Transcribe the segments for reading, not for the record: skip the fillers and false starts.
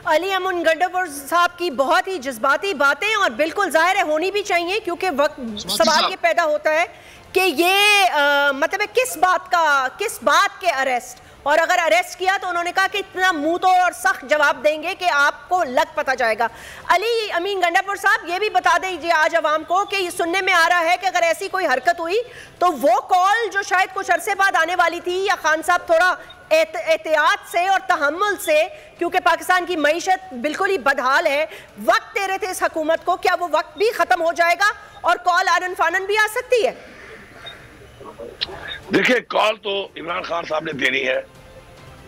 علی امین گنڈاپور صاحب کی بہت ہی جذباتی باتیں، اور بالکل ظاہر ہے ہونی بھی چاہیے، کیونکہ وقت سوال یہ پیدا ہوتا ہے کہ یہ مطلب ہے کس بات کے اریسٹ، اور اگر اریسٹ کیا تو انہوں نے کہا کہ اتنا منہ توڑ اور سخت جواب دیں گے کہ آپ کو لگ پتہ جائے گا۔ علی امین گنڈاپور صاحب یہ بھی بتا دیجیے آج عوام کو کہ یہ سننے میں آ رہا ہے کہ اگر ایسی کوئی حرکت ہوئی تو وہ کال جو شاید کچھ عرصے بعد آنے والی تھی، یا خان صاحب تھوڑا احتیاط سے اور تحمل سے، کیونکہ پاکستان کی معیشت بالکل ہی بدحال ہے، وقت دے رہے تھے اس حکومت کو، کیا وہ وقت بھی ختم ہو جائے گا اور کال آنن فانن بھی آ سکتی ہے؟ دیکھیں، کال تو عمران خان صاحب نے دینی ہے،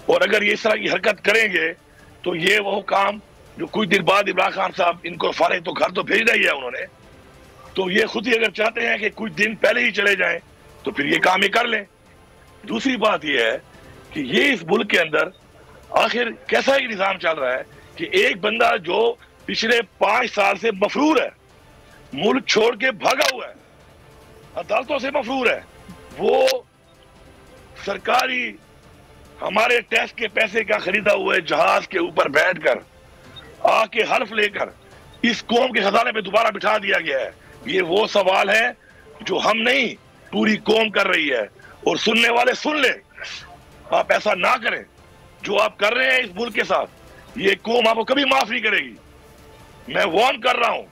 اور اگر یہ اس طرح کی حرکت کریں گے تو یہ وہ کام جو کچھ دن بعد عمران خان صاحب ان کو فارغ تو گھر تو بھیج رہی ہے انہوں نے، تو یہ خود ہی اگر چاہتے ہیں کہ کچھ دن پہلے ہی چلے جائیں تو پھر یہ کام ہی کر لیں۔ دوسری بات یہ ہے کہ یہ اس ملک کے اندر آخر کیسا ہی نظام چل رہا ہے کہ ایک بندہ جو پچھلے 5 سال سے مفرور ہے، ملک چھوڑ کے بھاگا ہوا ہے، عدالتوں سے مفرور ہے، وہ سرکاری ہمارے ٹیکس کے پیسے کا خریدا ہوئے جہاز کے اوپر بیٹھ کر آ کے حلف لے کر اس قوم کے خزانے پہ دوبارہ بٹھا دیا گیا ہے۔ یہ وہ سوال ہے جو ہم نہیں، پوری قوم کر رہی ہے، اور سننے والے سن لیں، آپ ایسا نہ کریں جو آپ کر رہے ہیں اس ملک کے ساتھ، یہ قوم آپ کو کبھی معاف نہیں کرے گی۔ میں وارن کر رہا ہوں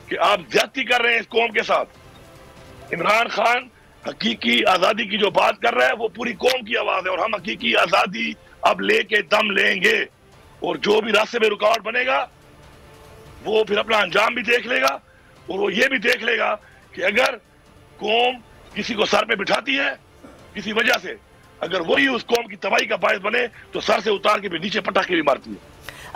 کہ آپ زیادتی کر رہے ہیں اس قوم کے ساتھ۔ عمران خان حقیقی آزادی کی جو بات کر رہا ہے وہ پوری قوم کی آواز ہے، اور ہم حقیقی آزادی اب لے کے دم لیں گے، اور جو بھی راستے میں رکاوٹ بنے گا وہ پھر اپنا انجام بھی دیکھ لے گا، اور وہ یہ بھی دیکھ لے گا کہ اگر قوم کسی کو سر پہ بٹھاتی ہے کسی وجہ سے، اگر وہی اس قوم کی تباہی کا باعث بنے تو سر سے اتار کے بھی نیچے پٹک کے بھی مارتی ہے۔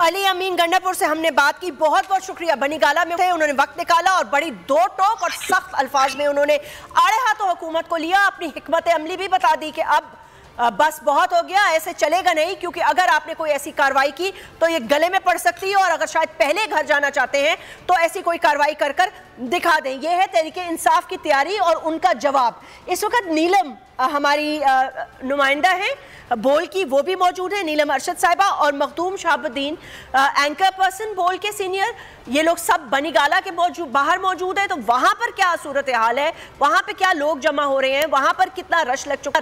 علی امین گنڈاپور سے ہم نے بات کی، بہت بہت شکریہ۔ بنی گالہ میں تھے، انہوں نے وقت نکالا اور بڑی دو ٹوک اور سخت الفاظ میں انہوں نے آڑے ہاتھوں حکومت کو لیا، اپنی حکمت عملی بھی بتا دی کہ اب بس بہت ہو گیا، ایسے چلے گا نہیں، کیونکہ اگر آپ نے کوئی ایسی کارروائی کی تو یہ گلے میں پڑ سکتی ہے، اور اگر شاید پہلے گھر جانا چاہتے ہیں تو ایسی کوئی کارروائی کر کر دکھا دیں۔ یہ ہے تحریک انصاف کی تیاری اور ان کا جواب۔ اس وقت نیلم ہماری نمائندہ ہیں بول کی، وہ بھی موجود ہیں، نیلم ارشد صاحبہ، اور مخدوم شہاب الدین اینکر پرسن بول کے سینئر، یہ لوگ سب بنی گالہ کے باہر موجود ہیں۔ تو وہاں پر کیا صورتحال ہے، وہاں پہ کیا لوگ جمع ہو رہے ہیں، وہاں پر کتنا رش لگ چکا